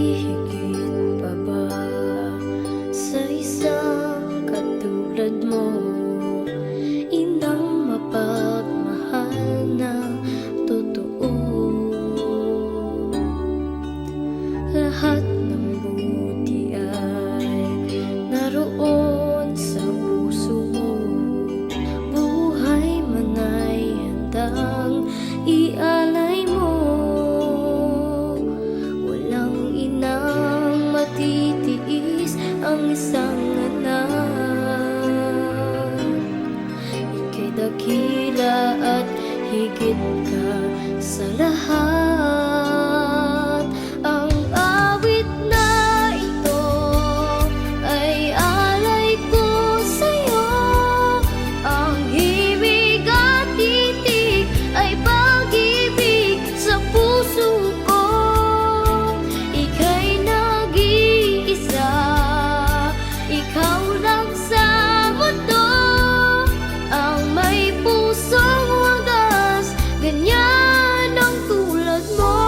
higit pa ba sa isang katulad mo? Inang mapagmahal na totoo. Lahat ng buti ay naroon sa puso mo. Buhay man ay handang ialay mo. Walang inang matitiis ang isang anak. Ika'y dakila at higit ka sa lahat. Ang awit na ito ay alay ko sa'yo. Ang himig at titig ay pag-ibig sa puso ko. Ika'y nag-iisa, ikaw lang sa mundo. Ang may pusong wagas, ganyan ang tulad mo.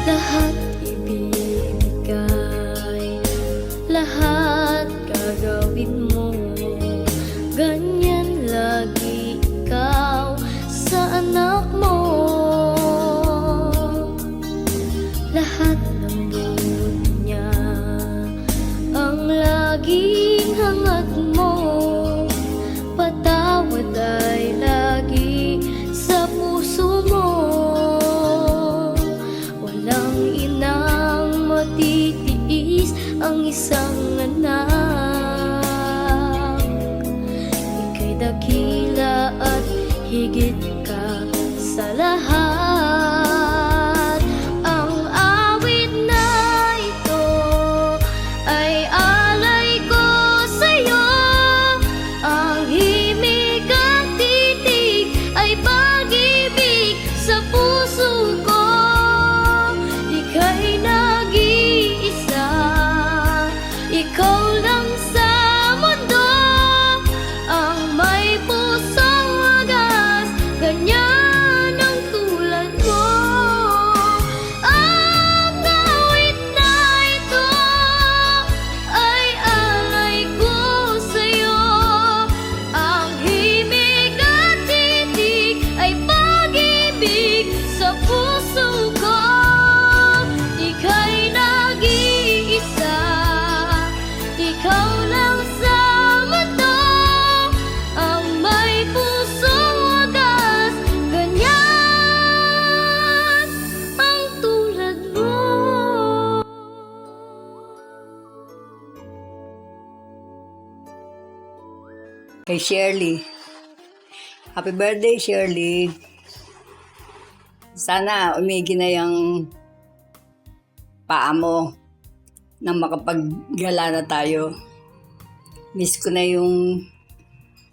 Lahat ibibigay, lahat gagawin mo. Ganyan lagi ikaw sa anak mo. Lahat ng buti niya ang laging hangad mo. Patawad ay lagi sa puso mo. Walang inang matitiis ang isang anak. Ika'y dakila at higit ka sa lahat. Ang awit na ito ay alay ko sa'yo. Ang himig at titig ay pag-ibig sa puso ko. Ika'y nag-iisa, ikaw lang sa mundo. Ang may pusong wagas, ganyan ang tulad mo. Ang awit na ito ay alay ko sa'yo. Ang himig at titig ay pag-ibig sa puso ko. Ika'y nag-iisa, ikaw lang sa mundo. Ang may pusong wagas, ganyan ang tulad mo. Kay Shirley. Happy birthday, Shirley. Sana umigi na yung paa mo na makapaggala na tayo. Miss ko na yung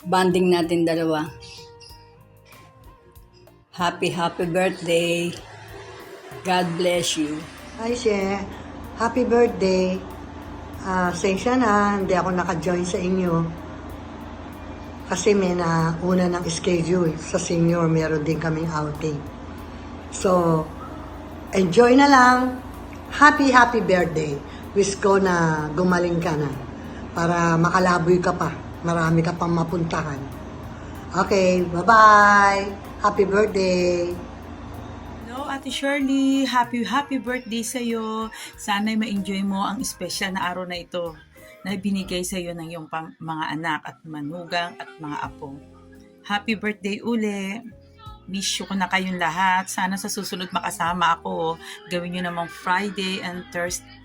bonding natin dalawa. Happy birthday. God bless you. Hi, She. Happy birthday. Sensya na, hindi ako naka-join sa inyo. Kasi may nauna ng schedule. Sa senior, meron din kaming outing. So, enjoy na lang. Happy birthday. Wish ko na gumaling ka na. Para makalaboy ka pa. Marami ka pang mapuntahan. Okay, bye-bye. Happy birthday. Hello, Ate Shirley. Happy birthday sa'yo. Sana'y ma-enjoy mo ang espesyal na araw na ito na binigay sa'yo ng iyong mga anak at manugang at mga apo. Happy birthday uli. Miss you ko na kayong lahat. Sana sa susunod makasama ako. Gawin nyo namang Friday and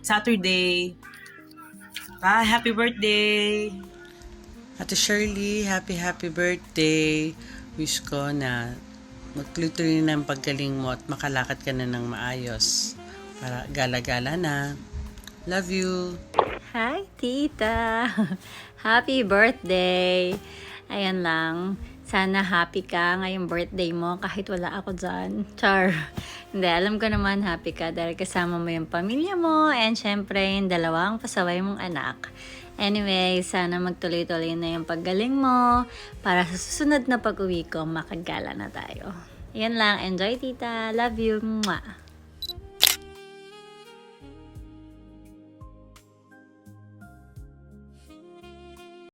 Saturday. Bye. Happy birthday. Ate Shirley, happy birthday. Wish ko na magtuloy na ang paggaling mo at makalakad ka na ng maayos. Para gala-gala na. Love you. Hi, Tita! Happy birthday! Ayan lang, Sana happy ka ngayong birthday mo kahit wala ako dyan. Char. Hindi, alam ko naman happy ka dahil kasama mo yung pamilya mo and syempre yung dalawang pasaway mong anak. Anyway, sana magtuloy-tuloy na yung paggaling mo para sa susunod na pag-uwi ko, makagala na tayo. Yan lang. Enjoy, tita. Love you. Mwah.